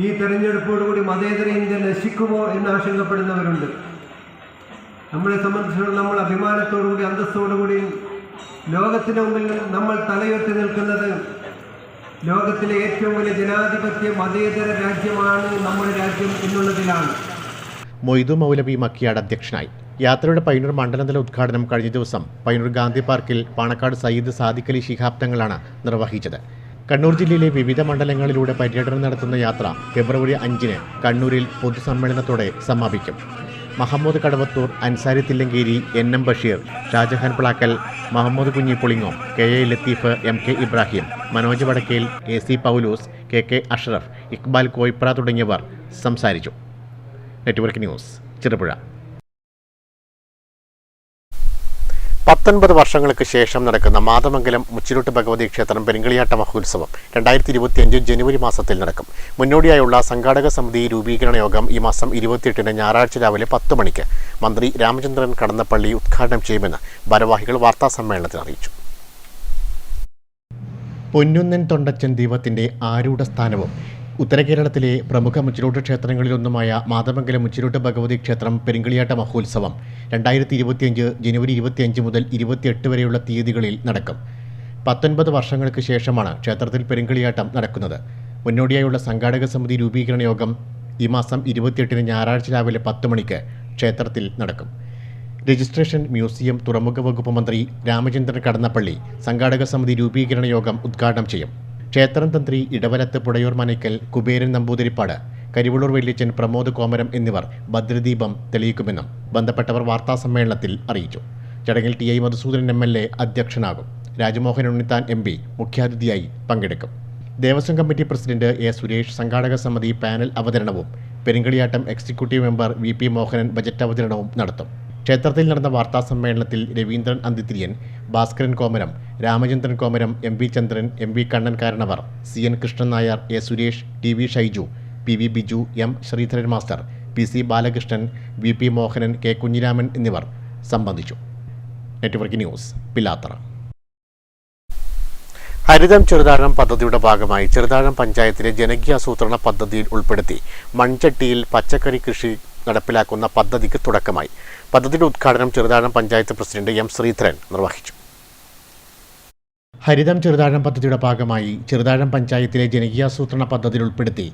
ഈ തെരഞ്ഞെടുപ്പോടുകൂടി മതേതര ഇന്ത്യ നശിക്കുമോ എന്ന് ആശങ്കപ്പെടുന്നവരുണ്ട്. നമ്മളെ സംബന്ധിച്ചിടത്തോളം നമ്മൾ അഭിമാനത്തോടുകൂടി അന്തസ്സോടുകൂടി ലോകത്തിന് മുമ്പിൽ നമ്മൾ തലയുയർത്തി നിൽക്കുന്നത് ലോകത്തിലെ ഏറ്റവും വലിയ ജനാധിപത്യ മതേതര രാജ്യമാണ് നമ്മുടെ രാജ്യം എന്നുള്ളതിലാണ്. മൊയ്തു മൗലവി മക്കിയാട് അധ്യക്ഷനായി. യാത്രയുടെ പയ്യന്നൂർ മണ്ഡലതല ഉദ്ഘാടനം കഴിഞ്ഞ ദിവസം പയ്യന്നൂർ ഗാന്ധി പാർക്കിൽ പാണക്കാട് സയ്യിദ് സാദിഖ് അലി ശിഹാബ് തങ്ങളാണ് നിർവഹിച്ചത്. കണ്ണൂർ ജില്ലയിലെ വിവിധ മണ്ഡലങ്ങളിലൂടെ പര്യടനം നടത്തുന്ന യാത്ര ഫെബ്രുവരി 5-ന് കണ്ണൂരിൽ പൊതുസമ്മേളനത്തോടെ സമാപിക്കും. Mahmood Kadavathur, Ansari Thillankeri, NM Basheer, Shah Jahan Plakkal, Muhammad Kunhi Pulingome, KA Latheef, MK Ibrahim, Manoj Vadakkel, AC Paulose, KK Ashraf, Iqbal Koipra തുടങ്ങിയവർ സംസാരിച്ചു. Network news, Cherupuzha. 19 വർഷങ്ങൾക്ക് ശേഷം നടക്കുന്ന മാതമംഗലം മുച്ചിലോട്ട് ഭഗവതി ക്ഷേത്രം പെരിങ്കളിയാട്ട മഹോത്സവം 2025 ജനുവരി മാസത്തിൽ നടക്കും. മുന്നോടിയായുള്ള സംഘാടക സമിതി രൂപീകരണ യോഗം ഈ മാസം 28-ന് ഞായറാഴ്ച രാവിലെ 10 മണിക്ക് മന്ത്രി രാമചന്ദ്രൻ കടന്നപ്പള്ളി ഉദ്ഘാടനം ചെയ്യുമെന്ന് ഭാരവാഹികൾ വാർത്താസമ്മേളനത്തിൽ അറിയിച്ചു. പൊന്നുന്നൻ തൊണ്ടച്ചൻ ദൈവത്തിൻ്റെ ആരൂഢ സ്ഥാനവും ഉത്തരകേരളത്തിലെ പ്രമുഖ മുച്ചിലോട്ട് ക്ഷേത്രങ്ങളിലൊന്നുമായ മാതമംഗലം മുച്ചിലോട്ട് ഭഗവതി ക്ഷേത്രം പെരിങ്കളിയാട്ട മഹോത്സവം 2025 ജനുവരി 25 മുതൽ 28 വരെയുള്ള തീയതികളിൽ നടക്കും. 19 വർഷങ്ങൾക്ക് ശേഷമാണ് ക്ഷേത്രത്തിൽ പെരിങ്കളിയാട്ടം നടക്കുന്നത്. മുന്നോടിയായുള്ള സംഘാടക സമിതി രൂപീകരണ യോഗം ഈ മാസം 28-ന് ഞായറാഴ്ച രാവിലെ 10 മണിക്ക് ക്ഷേത്രത്തിൽ നടക്കും. രജിസ്ട്രേഷൻ, മ്യൂസിയം, തുറമുഖ വകുപ്പ് മന്ത്രി രാമചന്ദ്രൻ കടന്നപ്പള്ളി സംഘാടക സമിതി രൂപീകരണ യോഗം ഉദ്ഘാടനം ചെയ്യും. ക്ഷേത്രം തന്ത്രി ഇടവലത്ത് പുടയൂർ മനയ്ക്കൽ കുബേരൻ നമ്പൂതിരിപ്പാട്, കരിവള്ളൂർ വെള്ളിച്ചൻ, പ്രമോദ് കോമരം എന്നിവർ ഭദ്രദീപം തെളിയിക്കുമെന്നും ബന്ധപ്പെട്ടവർ വാർത്താസമ്മേളനത്തിൽ അറിയിച്ചു. ചടങ്ങിൽ TI Madhusoodanan MLA അധ്യക്ഷനാകും. Rajmohan Unnithan MP മുഖ്യാതിഥിയായി പങ്കെടുക്കും. Devaswom committee president A. Suresh സംഘാടക സമിതി പാനൽ അവതരണവും Perinkaliyattam executive member VP Mohanan budget അവതരണവും നടത്തും. ക്ഷേത്രത്തിൽ നടന്ന വാർത്താസമ്മേളനത്തിൽ Raveendran Anthithiriyan, Bhaskaran Komaram, Ramachandran Komaram, M V Chandran, M V Kannan Karanavar, C N Krishnan Nair, A Suresh, T V Shaiju, P V Biju, M Sreedharan master, P C Balakrishnan, V P Mohanan, K Kunhiraman എന്നിവർ സംബന്ധിച്ചു. Network news, Pilathara. ഹരിതം ചെറുതാഴം പദ്ധതിയുടെ ഭാഗമായി ചെറുതാഴം പഞ്ചായത്തിലെ ജനകീയാസൂത്രണ പദ്ധതിയിൽ ഉൾപ്പെടുത്തി മൺചട്ടിയിൽ പച്ചക്കറി കൃഷി നടപ്പിലാക്കുന്ന പദ്ധതിക്ക് തുടക്കമായി. പദ്ധതിയുടെ ഉദ്ഘാടനം ചെറുതാഴം പഞ്ചായത്ത് പ്രസിഡന്റ് എം ശ്രീധരൻ നിർവഹിച്ചു. ഹരിതം ചെറുതാഴം പദ്ധതിയുടെ ഭാഗമായി ചെറുതാഴം പഞ്ചായത്തിലെ ജനകീയാസൂത്രണ പദ്ധതിയിൽ ഉൾപ്പെടുത്തി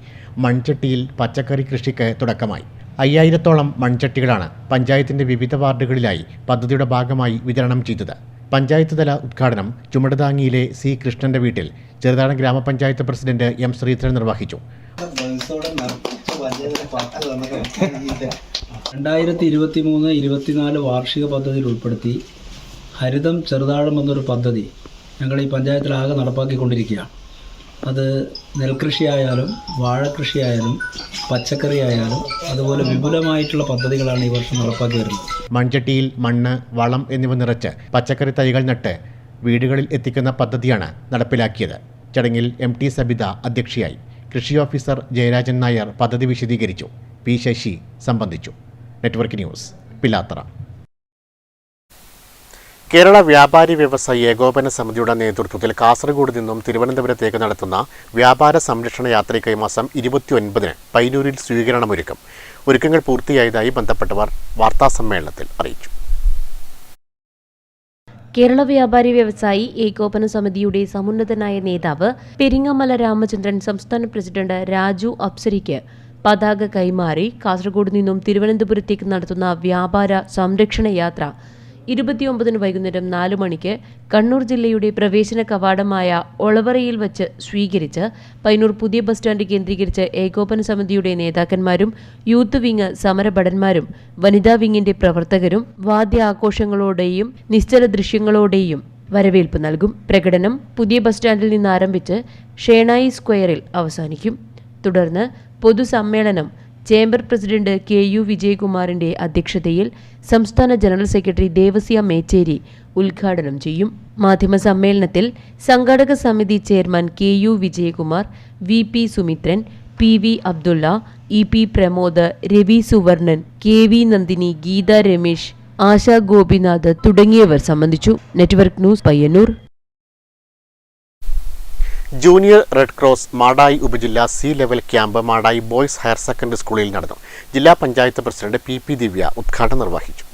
മൺചട്ടിയിൽ പച്ചക്കറി കൃഷിക്ക് തുടക്കമായി. 5000-ഓളം മൺചട്ടികളാണ് പഞ്ചായത്തിന്റെ വിവിധ വാർഡുകളിലായി പദ്ധതിയുടെ ഭാഗമായി വിതരണം ചെയ്തത്. പഞ്ചായത്ത് തല ഉദ്ഘാടനം ചുമടുതാങ്ങിയിലെ സി കൃഷ്ണന്റെ വീട്ടിൽ ചെറുതാഴം ഗ്രാമപഞ്ചായത്ത് പ്രസിഡന്റ് എം ശ്രീധരൻ നിർവഹിച്ചു. 2023-24 വാർഷിക പദ്ധതിയിൽ ഉൾപ്പെടുത്തി ഹരിതം ചെറുതാഴം എന്നൊരു പദ്ധതി ഞങ്ങൾ ഈ പഞ്ചായത്തിലാകെ നടപ്പാക്കിക്കൊണ്ടിരിക്കുകയാണ്. അത് നെൽകൃഷിയായാലും വാഴക്കൃഷിയായാലും പച്ചക്കറിയായാലും അതുപോലെ വിപുലമായിട്ടുള്ള പദ്ധതികളാണ് ഈ വർഷം നടപ്പാക്കി വരുന്നത്. മൺചട്ടിയിൽ മണ്ണ്, വളം എന്നിവ നിറച്ച് പച്ചക്കറി തൈകൾ നട്ട് വീടുകളിൽ എത്തിക്കുന്ന പദ്ധതിയാണ് നടപ്പിലാക്കിയത്. ചടങ്ങിൽ എം ടി സബിത അധ്യക്ഷയായി. കൃഷി ഓഫീസർ ജയരാജൻ നായർ പദ്ധതി വിശദീകരിച്ചു. പി ശശി സംബന്ധിച്ചു. Network news, Pilathara. കേരള വ്യാപാരി വ്യവസായി ഏകോപന സമിതിയുടെ നേതൃത്വത്തിൽ കാസർഗോഡ് നിന്നും തിരുവനന്തപുരത്തേക്ക് നടത്തുന്ന വ്യാപാര സംരക്ഷണ യാത്രയ്ക്ക് ഈ മാസം 29-ന് പയ്യന്നൂരിൽ സ്വീകരണമൊരുക്കും. ഒരുക്കങ്ങൾ പൂർത്തിയായതായി ബന്ധപ്പെട്ടവർ വാർത്താസമ്മേളനത്തിൽ അറിയിച്ചു. കേരള വ്യാപാരി വ്യവസായി ഏകോപന സമിതിയുടെ സമുന്നതനായ നേതാവ് പെരിങ്ങമല രാമചന്ദ്രൻ സംസ്ഥാന പ്രസിഡന്റ് രാജു അപ്സരിക്ക് പതാക കൈമാറി കാസർഗോഡ് നിന്നും തിരുവനന്തപുരത്തേക്ക് നടത്തുന്ന വ്യാപാര സംരക്ഷണ യാത്ര 29-ന് വൈകുന്നേരം 4 മണിക്ക് കണ്ണൂർ ജില്ലയുടെ പ്രവേശന കവാടമായ ഒളവറയിൽ വച്ച് സ്വീകരിച്ച് പയ്യന്നൂർ പുതിയ ബസ് സ്റ്റാൻഡ് കേന്ദ്രീകരിച്ച് ഏകോപന സമിതിയുടെ നേതാക്കന്മാരും യൂത്ത് വിങ് സമരഭടന്മാരും വനിതാ വിങ്ങിന്റെ പ്രവർത്തകരും വാദ്യാഘോഷങ്ങളോടെയും നിശ്ചല ദൃശ്യങ്ങളോടെയും വരവേൽപ്പ് നൽകും. പ്രകടനം പുതിയ ബസ് സ്റ്റാൻഡിൽ നിന്ന് ആരംഭിച്ച് ഷേണായി സ്ക്വയറിൽ അവസാനിക്കും. തുടർന്ന് പൊതുസമ്മേളനം ചേംബർ പ്രസിഡന്റ് KU വിജയകുമാറിന്റെ അധ്യക്ഷതയിൽ സംസ്ഥാന ജനറൽ സെക്രട്ടറി ദേവസ്യ മേച്ചേരി ഉദ്ഘാടനം ചെയ്യും. മാധ്യമസമ്മേളനത്തിൽ സംഘാടക സമിതി chairman KU Vijayakumar, VP Sumithran, PV Abdulla, EP Pramod, Ravi Suvarnan, KV Nandini, Geetha Ramesh, Asha Gopinath തുടങ്ങിയവർ സംബന്ധിച്ചു. Network news, Payyanur. Junior red cross Madayi ഉപജില്ല C level camp Madayi boys higher secondary സ്കൂളിൽ നടന്നു. ജില്ലാ പഞ്ചായത്ത് പ്രസിഡന്റ് PP ദിവ്യ ഉദ്ഘാടനം നിർവഹിച്ചു.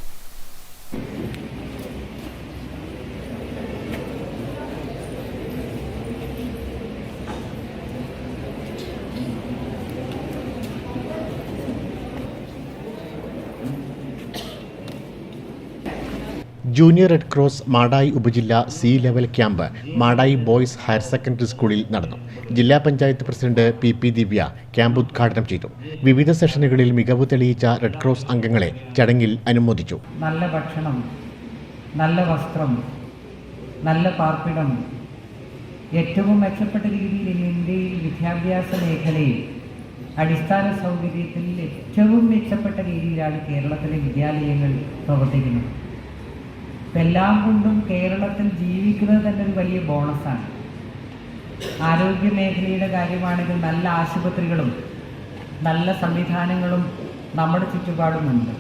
ജൂനിയർ റെഡ് ക്രോസ് മാടായി ഉപജില്ല C level camp Madayi boys higher secondary സ്കൂളിൽ നടന്നു. ജില്ലാ പഞ്ചായത്ത് പ്രസിഡന്റ് PP ദിവ്യ ക്യാമ്പ് ഉദ്ഘാടനം ചെയ്തു. വിവിധ സെഷനുകളിൽ മികവ് തെളിയിച്ച റെഡ് ക്രോസ് അംഗങ്ങളെ ചടങ്ങിൽ അനുമോദിച്ചു. നല്ല ഭക്ഷണം, നല്ല വസ്ത്രം, നല്ല പാർപ്പിടം, ഏറ്റവും മെച്ചപ്പെട്ട രീതിയിൽ ഇന്ത്യയിൽ വിദ്യാഭ്യാസ മേഖലയിൽ അടിസ്ഥാന സൗകര്യത്തിൽ ഏറ്റവും മെച്ചപ്പെട്ട രീതിയിലാണ് കേരളത്തിലെ വിദ്യാലയങ്ങൾ പ്രവർത്തിക്കുന്നത്. എല്ലാം കൊണ്ടും കേരളത്തിൽ ജീവിക്കുന്നത് തന്നെ ഒരു വലിയ ബോണസാണ്. ആരോഗ്യ മേഖലയുടെ കാര്യമാണെങ്കിൽ നല്ല ആശുപത്രികളും നല്ല സംവിധാനങ്ങളും നമ്മുടെ ചുറ്റുപാടുമുണ്ട്.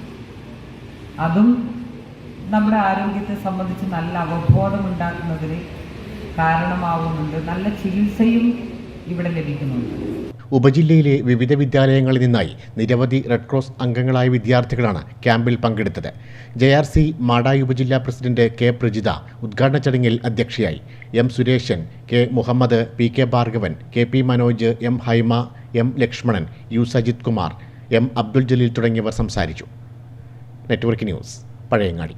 അതും നമ്മുടെ ആരോഗ്യത്തെ സംബന്ധിച്ച് നല്ല അവബോധമുണ്ടാക്കുന്നതിന് കാരണമാവുന്നുണ്ട്. നല്ല ചികിത്സയും ഇവിടെ ലഭിക്കുന്നുണ്ട്. ഉപജില്ലയിലെ വിവിധ വിദ്യാലയങ്ങളിൽ നിന്നായി നിരവധി റെഡ് ക്രോസ് അംഗങ്ങളായ വിദ്യാർത്ഥികളാണ് ക്യാമ്പിൽ പങ്കെടുത്തത്. JRC മാടായി ഉപജില്ലാ പ്രസിഡന്റ് K പ്രജിത ഉദ്ഘാടന ചടങ്ങിൽ അധ്യക്ഷയായി. M Sureshan, K Muhammad, PK Bhargavan, KP Manoj, M Haima, M Lakshmanan, U Sajith Kumar, M Abdul Jaleel തുടങ്ങിയവർ സംസാരിച്ചു. Network news, Pazhayangadi.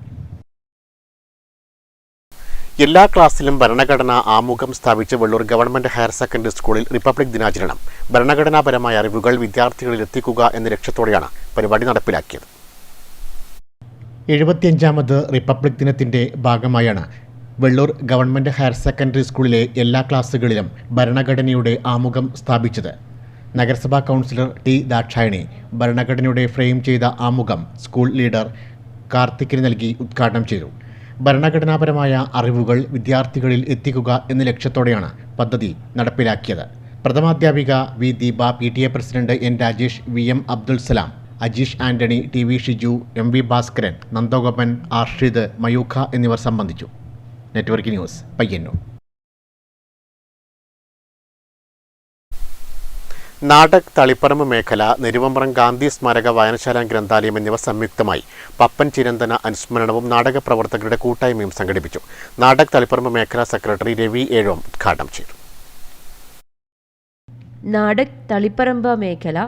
എല്ലാ ക്ലാസ്സിലും ഭരണഘടനാ ആമുഖം സ്ഥാപിച്ച് വെള്ളൂർ ഗവൺമെന്റ് ഹയർ സെക്കൻഡറി സ്കൂളിൽ റിപ്പബ്ലിക് ദിനാചരണം ഭരണഘടനാപരമായ അറിവുകൾ വിദ്യാർത്ഥികളിൽ എത്തിക്കുക എന്ന ലക്ഷ്യത്തോടെയാണ് പരിപാടി നടപ്പിലാക്കിയത്. 75ാമത് റിപ്പബ്ലിക് ദിനത്തിന്റെ ഭാഗമായാണ് വെള്ളൂർ ഗവൺമെന്റ് ഹയർ സെക്കൻഡറി സ്കൂളിലെ എല്ലാ ക്ലാസ്സുകളിലും ഭരണഘടനയുടെ ആമുഖം സ്ഥാപിച്ചത്. നഗരസഭാ കൗൺസിലർ T ദാക്ഷായണി ഭരണഘടനയുടെ ഫ്രെയിം ചെയ്ത ആമുഖം സ്കൂൾ ലീഡർ കാർത്തിക്കിന് നൽകി ഉദ്ഘാടനം ചെയ്തു. ഭരണഘടനാപരമായ അറിവുകൾ വിദ്യാർത്ഥികളിൽ എത്തിക്കുക എന്ന ലക്ഷ്യത്തോടെയാണ് പദ്ധതി നടപ്പിലാക്കിയത്. പ്രഥമാധ്യാപിക V Deepa, PTA president N Rajesh, VM Abdul Salam, Ajeesh Antony, TV Shiju, MV Bhaskaran, Nandagopan, Arshid, Mayookha എന്നിവർ സംബന്ധിച്ചു. Network news, Payyanur. നാടക് തളിപ്പറമ്പ് മേഖല, നെരുവമ്പ്രം ഗാന്ധി സ്മാരക വായനശാല ഗ്രന്ഥാലയം എന്നിവ സംയുക്തമായി പപ്പൻ ചിരന്തന അനുസ്മരണവും നാടക പ്രവർത്തകരുടെ കൂട്ടായ്മയും സംഘടിപ്പിച്ചു. നാടക് തളിപ്പറമ്പ് മേഖലാ സെക്രട്ടറി രവി ഏഴോം ഉദ്ഘാടനം ചെയ്തു. നാടക് തളിപ്പറമ്പ് മേഖല,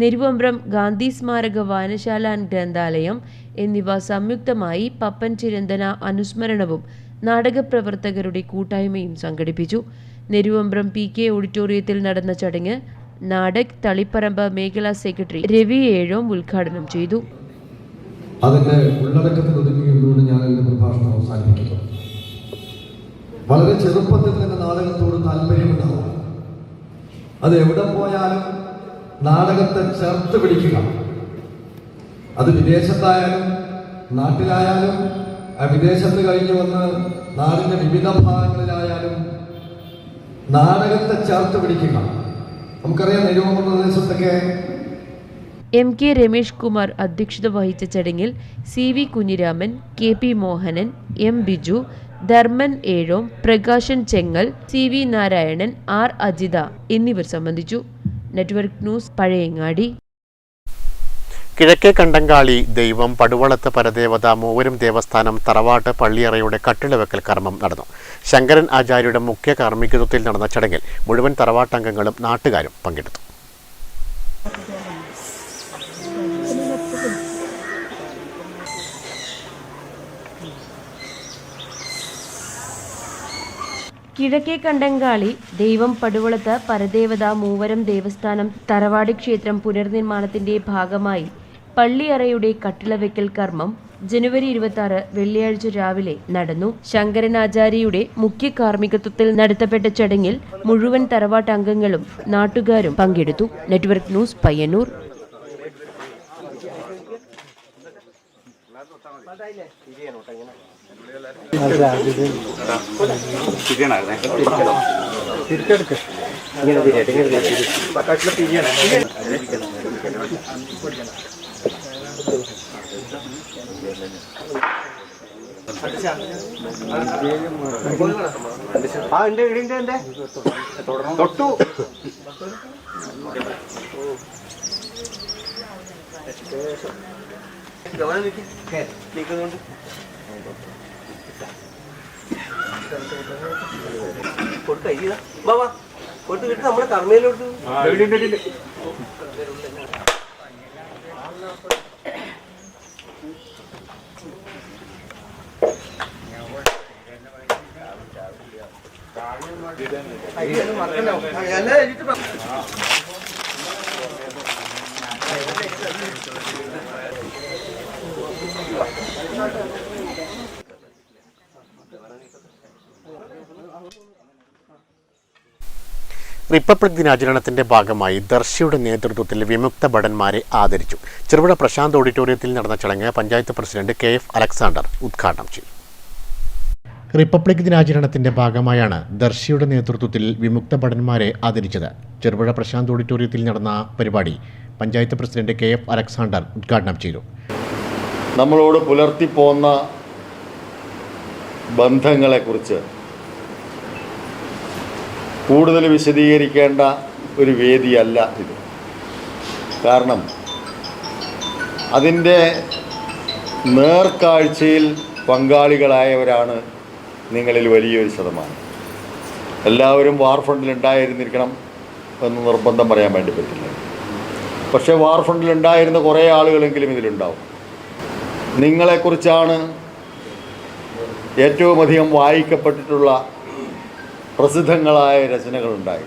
നെരുവമ്പ്രം ഗാന്ധി സ്മാരക വായനശാല ഗ്രന്ഥാലയം എന്നിവ സംയുക്തമായി പപ്പൻ ചിരന്തന അനുസ്മരണവും നാടക പ്രവർത്തകരുടെ കൂട്ടായ്മയും സംഘടിപ്പിച്ചു. നെരുവമ്പ്രം PK ഓഡിറ്റോറിയത്തിൽ നടന്ന ചടങ്ങ് നാടക് തളിപ്പറമ്പ് മേഖലാ സെക്രട്ടറി രവി ഏഴോം ഉദ്ഘാടനം ചെയ്തു. അതിന്റെ ഉള്ളടക്കത്തിൽ ഒതുങ്ങിയതുകൊണ്ട് ഞാൻ എൻ്റെ പ്രഭാഷണം അവസാനിപ്പിക്കുന്നു. വളരെ ചെറുപ്പത്തിൽ തന്നെ നാടകത്തോട് താല്പര്യമുണ്ടാവുക, അത് എവിടെ പോയാലും നാടകത്തെ ചേർത്ത് പിടിക്കുക. അത് വിദേശത്തായാലും നാട്ടിലായാലും, വിദേശത്ത് കഴിഞ്ഞു വന്ന് നാടിൻ്റെ വിവിധ ഭാഗങ്ങളിലായാലും നാടകത്തെ ചേർത്ത് പിടിക്കുക. നമുക്കറിയാം, നെരുവമ്പ്രം പ്രദേശത്തൊക്കെ MK രമേഷ് കുമാർ അധ്യക്ഷത വഹിച്ച ചടങ്ങിൽ CV Kunhiraman, KP Mohanan, M Biju, Dharman Ezhome, Prakashan Chengal, CV Narayanan, R Ajitha എന്നിവർ സംബന്ധിച്ചു. Network news, Pazhayangadi. കിഴക്കേ കണ്ടങ്കാളി ദൈവം പടുവളത്ത് പരദേവത മൂവരും ദേവസ്ഥാനം തറവാട്ട് പള്ളിയറയുടെ കട്ടിളവെക്കൽ കർമ്മം നടന്നു. ശങ്കരൻ ആചാര്യയുടെ മുഖ്യ കാർമ്മികത്വത്തിൽ നടന്ന ചടങ്ങിൽ മുഴുവൻ തറവാട്ടംഗങ്ങളും നാട്ടുകാരും പങ്കെടുത്തു. കിഴക്കേ കണ്ടങ്കാളി ദൈവം പടുവളത്ത് പരദേവത മൂവരം ദേവസ്ഥാനം തറവാട് ക്ഷേത്രം പുനർനിർമ്മാണത്തിന്റെ ഭാഗമായി പള്ളിയറയുടെ കട്ടിളവെക്കൽ കർമ്മം ജനുവരി 26 വെള്ളിയാഴ്ച രാവിലെ നടന്നു. ശങ്കരനാചാര്യയുടെ മുഖ്യ കാർമ്മികത്വത്തിൽ നടത്തപ്പെട്ട ചടങ്ങിൽ മുഴുവൻ തറവാട്ട് അംഗങ്ങളും നാട്ടുകാരും പങ്കെടുത്തു. Network news, Payyanur. നമ്മുടെ കർമ്മയിലോട്ട് റിപ്പബ്ലിക് ദിനാചരണത്തിന്റെ ഭാഗമായി ദർശിയുടെ നേതൃത്വത്തിൽ വിമുക്ത ഭടന്മാരെ ആദരിച്ചു. ചെറുപുഴ പ്രശാന്ത് ഓഡിറ്റോറിയത്തിൽ നടന്ന ചടങ്ങ് പഞ്ചായത്ത് പ്രസിഡന്റ് KF അലക്സാണ്ടർ ഉദ്ഘാടനം ചെയ്തു. റിപ്പബ്ലിക് ദിനാചരണത്തിന്റെ ഭാഗമായാണ് ദർശിയുടെ നേതൃത്വത്തിൽ വിമുക്ത ഭടന്മാരെ ആദരിച്ചത്. ചെറുപുഴ പ്രശാന്ത് ഓഡിറ്റോറിയത്തിൽ നടന്ന പരിപാടി പഞ്ചായത്ത് പ്രസിഡന്റ് KF അലക്സാണ്ടർ ഉദ്ഘാടനം ചെയ്തു. നമ്മളോട് പുലർത്തിപ്പോന്ന ബന്ധങ്ങളെക്കുറിച്ച് കൂടുതൽ വിശദീകരിക്കേണ്ട ഒരു വേദിയല്ല ഇത്. കാരണം അതിൻ്റെ നേർക്കാഴ്ചയിൽ പങ്കാളികളായവരാണ് നിങ്ങളിൽ വലിയൊരു ശതമാനം. എല്ലാവരും വാർ ഫണ്ടിൽ ഉണ്ടായിരുന്നിരിക്കണം എന്ന് നിർബന്ധം പറയാൻ വേണ്ടി പറ്റില്ല. പക്ഷേ വാർ ഫണ്ടിൽ ഉണ്ടായിരുന്ന കുറേ ആളുകളെങ്കിലും ഇതിലുണ്ടാവും. നിങ്ങളെക്കുറിച്ചാണ് ഏറ്റവും അധികം വായിക്കപ്പെട്ടിട്ടുള്ള പ്രസിദ്ധങ്ങളായ രചനകളുണ്ടായി.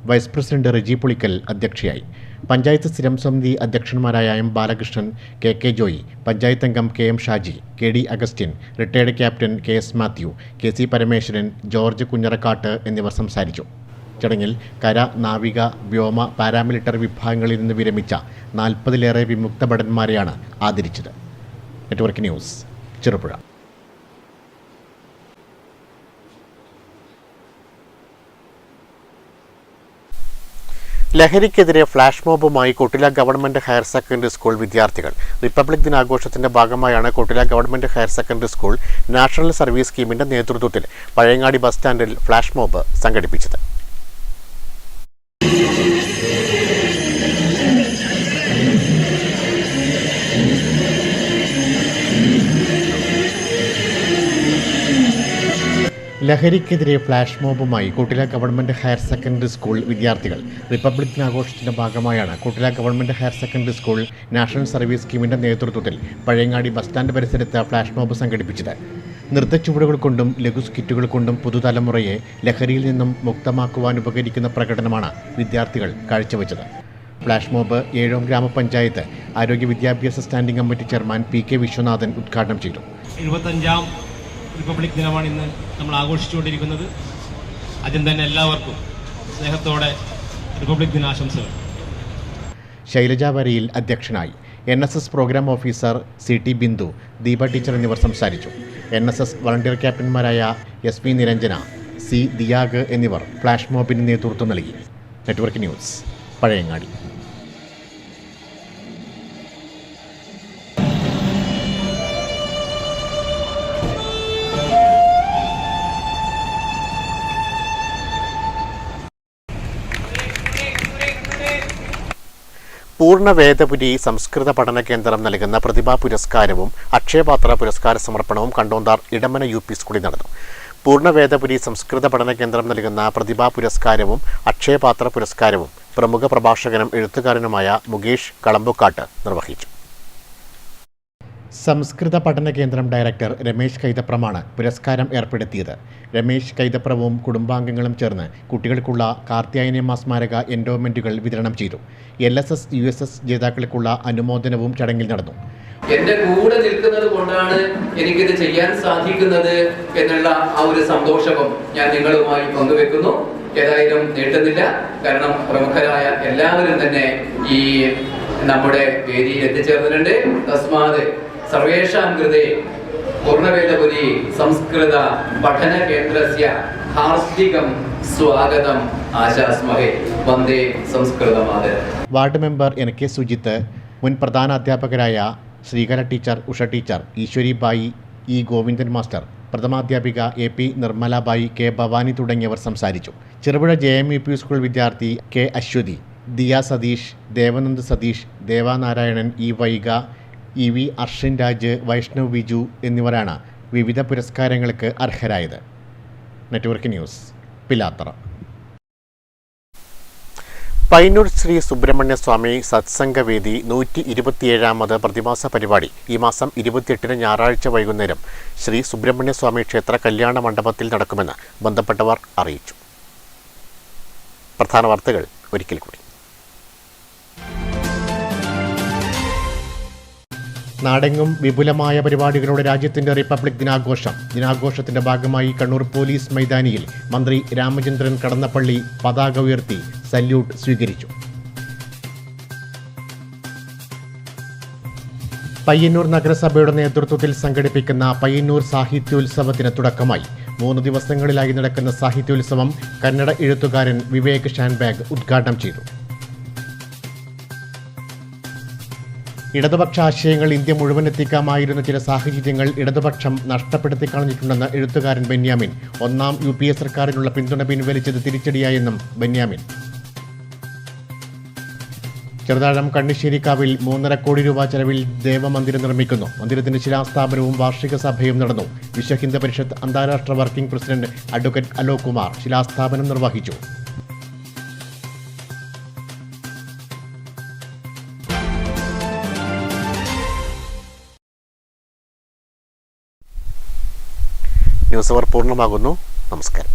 വൈസ് പ്രസിഡന്റ് റെജി പുളിക്കൽ അധ്യക്ഷയായി. പഞ്ചായത്ത് സ്ഥിരം സമിതി അധ്യക്ഷന്മാരായ M ബാലകൃഷ്ണൻ, KK ജോയി, പഞ്ചായത്ത് അംഗം KM Shaji, KD Augustine, retired captain KS Mathew, KC Parameswaran, George Kunjarakkatt എന്നിവർ സംസാരിച്ചു. ചടങ്ങിൽ കര, നാവിക, വ്യോമ, പാരാമിലിറ്ററി വിഭാഗങ്ങളിൽ നിന്ന് വിരമിച്ച 40-ലേറെ വിമുക്ത ഭടന്മാരെയാണ് ആദരിച്ചത്. Network news, Cherupuzha. ലഹരിക്കെതിരെ ഫ്ലാഷ് മോബുമായി Kottila government higher secondary school വിദ്യാർത്ഥികൾ. റിപ്പബ്ലിക് ദിനാഘോഷത്തിന്റെ ഭാഗമായാണ് Kottila government higher secondary school national service സ്കീമിന്റെ നേതൃത്വത്തിൽ പഴയങ്ങാടി ബസ് സ്റ്റാൻഡിൽ ഫ്ലാഷ് മോബ് സംഘടിപ്പിച്ചത്. ലഹരിക്കെതിരെ ഫ്ലാഷ് മോബുമായി Kottila government higher secondary school വിദ്യാർത്ഥികൾ. റിപ്പബ്ലിക് ദിനാഘോഷത്തിന്റെ ഭാഗമായാണ് Kottila government higher secondary school national service സ്കീമിന്റെ നേതൃത്വത്തിൽ പഴയങ്ങാടി ബസ് സ്റ്റാൻഡ് പരിസരത്ത് ഫ്ലാഷ് മോബ് സംഘടിപ്പിച്ചത്. നൃത്തച്ചുവടുകൾ കൊണ്ടും ലഘു സ്കിറ്റുകൾ കൊണ്ടും പുതുതലമുറയെ ലഹരിയിൽ നിന്നും മുക്തമാക്കുവാൻ ഉപകരിക്കുന്ന പ്രകടനമാണ് വിദ്യാർത്ഥികൾ കാഴ്ചവെച്ചത്. ഫ്ലാഷ് മോബ് ഏഴോം ഗ്രാമപഞ്ചായത്ത് ആരോഗ്യ വിദ്യാഭ്യാസ standing committee chairman PK Viswanathan ഉദ്ഘാടനം ചെയ്തു. 75ാം റിപ്പബ്ലിക് ദിനമാണ് ഇന്ന് നമ്മൾ ആഘോഷിച്ചുകൊണ്ടിരിക്കുന്നത്. ആദ്യം തന്നെ എല്ലാവർക്കും സ്നേഹത്തോടെ റിപ്പബ്ലിക് ദിനാശംസകൾ. ശൈലജ വരയിൽ അധ്യക്ഷനായി. NSS programme officer CT Bindu, Deepa teacher എന്നിവർ സംസാരിച്ചു. NSS വളണ്ടിയർ ക്യാപ്റ്റന്മാരായ SP നിരഞ്ജന, C ദിയാഗ് എന്നിവർ ഫ്ലാഷ് മോബിന് നേതൃത്വം നൽകി. Network news, Pazhayangadi. പൂർണ്ണ വേദപുരി സംസ്കൃത പഠന കേന്ദ്രം നൽകുന്ന പ്രതിഭാ പുരസ്കാരവും അക്ഷയപാത്ര പുരസ്കാര സമർപ്പണവും കണ്ടോന്താർ ഇടമന UP സ്കൂളിൽ നടന്നു. പൂർണ്ണ വേദപുരി സംസ്കൃത പഠന കേന്ദ്രം നൽകുന്ന പ്രതിഭാ പുരസ്കാരവും അക്ഷയപാത്ര പുരസ്കാരവും പ്രമുഖ പ്രഭാഷകനും എഴുത്തുകാരനുമായ മുകേഷ് കളമ്പുക്കാട്ട് നിർവഹിച്ചു. സംസ്കൃത പഠന കേന്ദ്രം ഡയറക്ടർ രമേശ് കൈതപ്രമാണ് പുരസ്കാരം ഏർപ്പെടുത്തിയത്. രമേശ് കൈതപ്രവും കുടുംബാംഗങ്ങളും ചേർന്ന് കുട്ടികൾക്കുള്ള കാർത്യായനിയമ്മ സ്മാരക എൻഡോമെന്റുകൾ വിതരണം ചെയ്തു. LSS USS ജേതാക്കൾക്കുള്ള അനുമോദനവും ചടങ്ങിൽ നടന്നു. എന്റെ കൂടെ നിൽക്കുന്നത് കൊണ്ടാണ് എനിക്കിത് ചെയ്യാൻ സാധിക്കുന്നത് എന്നുള്ള ആ ഒരു സന്തോഷവും ഞാൻ നിങ്ങളുമായി പങ്കുവെക്കുന്നു. ഏതായാലും നീട്ടുന്നില്ല, കാരണം പ്രമുഖരായ എല്ലാവരും തന്നെ ഈ നമ്മുടെ വേദിയിൽ എത്തിച്ചേർന്നിട്ടുണ്ട്. തസ്മാത് സർവേഷാം കൃതേ പൂർണ്ണവേദപുരി സംസ്കൃത പഠന കേന്ദ്രസ്യ ഹാർദികം സ്വാഗതം ആശാസ്മഹേ. വന്ദേ സംസ്കൃതമാതരം. വാർഡ് മെമ്പർ NK സുജിത്ത്, മുൻ പ്രധാന അധ്യാപകരായ Sreekala teacher, Usha teacher, Eswaribai, E Govindan master, പ്രഥമാധ്യാപിക AP നിർമ്മലാബായി, K ഭവാനി തുടങ്ങിയവർ സംസാരിച്ചു. ചെറുപുഴ JMUP സ്കൂൾ വിദ്യാർത്ഥി K Aswathy, Diya Satheesh, Devanand Satheesh, Devanarayanan, E Vaiga, EV Arshin Raj, Vaishnav Viju എന്നിവരാണ് വിവിധ പുരസ്കാരങ്ങൾക്ക് അർഹരായത്. Network news, Pilathara. പയ്യന്നൂർ ശ്രീ സുബ്രഹ്മണ്യ സ്വാമി സത്സംഗവേദി 127ാമത് പ്രതിമാസ പരിപാടി ഈ മാസം 28 ഞായറാഴ്ച വൈകുന്നേരം ശ്രീ സുബ്രഹ്മണ്യ സ്വാമി ക്ഷേത്ര കല്യാണ മണ്ഡപത്തിൽ നടക്കുമെന്ന് ബന്ധപ്പെട്ടവർ അറിയിച്ചു. പ്രധാന വാർത്തകൾ ഒരിക്കൽ കൂടി. നാടെങ്ങും വിപുലമായ പരിപാടികളോടെ രാജ്യത്തിന്റെ റിപ്പബ്ലിക് ദിനാഘോഷം. ദിനാഘോഷത്തിന്റെ ഭാഗമായി കണ്ണൂർ പോലീസ് മൈതാനിയിൽ മന്ത്രി രാമചന്ദ്രൻ കടന്നപ്പള്ളി പതാക ഉയർത്തി സല്യൂട്ട് സ്വീകരിച്ചു. പയ്യന്നൂർ നഗരസഭയുടെ നേതൃത്വത്തിൽ സംഘടിപ്പിക്കുന്ന പയ്യന്നൂർ സാഹിത്യോത്സവത്തിന് തുടക്കമായി. 3 ദിവസങ്ങളിലായി നടക്കുന്ന സാഹിത്യോത്സവം കന്നഡ എഴുത്തുകാരൻ വിവേക് ഷാൻബാഗ് ഉദ്ഘാടനം ചെയ്തു. ഇടതുപക്ഷ ആശയങ്ങൾ ഇന്ത്യ മുഴുവൻ എത്തിക്കാമായിരുന്ന ചില സാഹചര്യങ്ങൾ ഇടതുപക്ഷം നഷ്ടപ്പെടുത്തി കളഞ്ഞിട്ടുണ്ടെന്ന് എഴുത്തുകാരൻ ബെന്യാമിൻ. 1ാം UPA സർക്കാരിനുള്ള പിന്തുണ പിൻവലിച്ചത് തിരിച്ചടിയായെന്നും ബെന്യാമിൻ. ചെറുതാഴം കണ്ണിശ്ശേരിക്കാവിൽ 3.5 കോടി രൂപ ചെലവിൽ ദേവമന്ദിരം നിർമ്മിക്കുന്നു. മന്ദിരത്തിന്റെ ശിലാസ്ഥാപനവും വാർഷിക സഭയും നടന്നു. വിശ്വ ഹിന്ദു പരിഷത്ത് അന്താരാഷ്ട്ര working president advocate Alok Kumar ശിലാസ്ഥാപനം നിർവഹിച്ചു. ന്യൂസ് അവർ പൂർണ്ണമാകുന്നു. നമസ്കാരം.